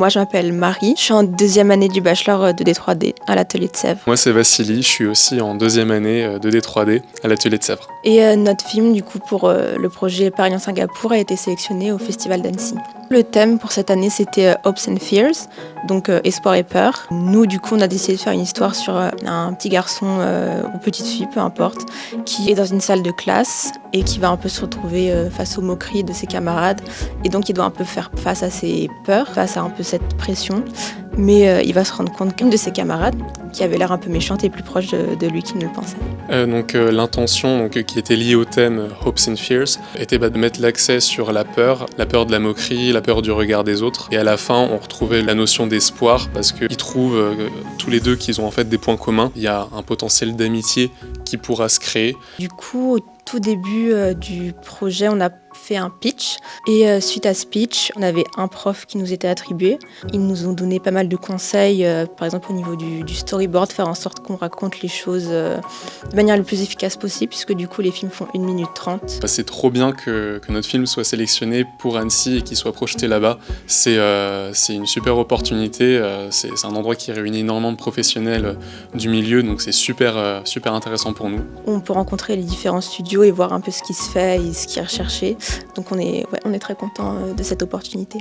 Moi, je m'appelle Marie, je suis en deuxième année du bachelor de D3D à l'atelier de Sèvres. Moi, c'est Vassili, je suis aussi en deuxième année de D3D à l'atelier de Sèvres. Et notre film, du coup, pour le projet Paris en Singapour, a été sélectionné au Festival d'Annecy. Le thème pour cette année, c'était Hopes and Fears, donc espoir et peur. Nous, du coup, on a décidé de faire une histoire sur un petit garçon ou petite fille, peu importe, qui est dans une salle de classe et qui va un peu se retrouver face aux moqueries de ses camarades. Et donc, il doit un peu faire face à ses peurs, face à un peu cette pression. Mais il va se rendre compte qu'une de ses camarades, qui avait l'air un peu méchante, est plus proche de lui qu'il ne le pensait. L'intention qui était liée au thème Hopes and Fears était de mettre l'accès sur la peur de la moquerie, la peur du regard des autres. Et à la fin, on retrouvait la notion d'espoir parce qu'ils trouvent tous les deux qu'ils ont en fait des points communs. Il y a un potentiel d'amitié qui pourra se créer. Du coup, au tout début du projet, on a fait un pitch et suite à ce pitch, on avait un prof qui nous était attribué. Ils nous ont donné pas mal de conseils, par exemple au niveau du storyboard, faire en sorte qu'on raconte les choses de manière le plus efficace possible, puisque du coup les films font 1 minute 30. C'est trop bien que notre film soit sélectionné pour Annecy et qu'il soit projeté là-bas. C'est une super opportunité, c'est un endroit qui réunit énormément de professionnels du milieu, donc c'est super intéressant pour nous. On peut rencontrer les différents studios et voir un peu ce qui se fait et ce qui est recherché. Donc on est très content de cette opportunité.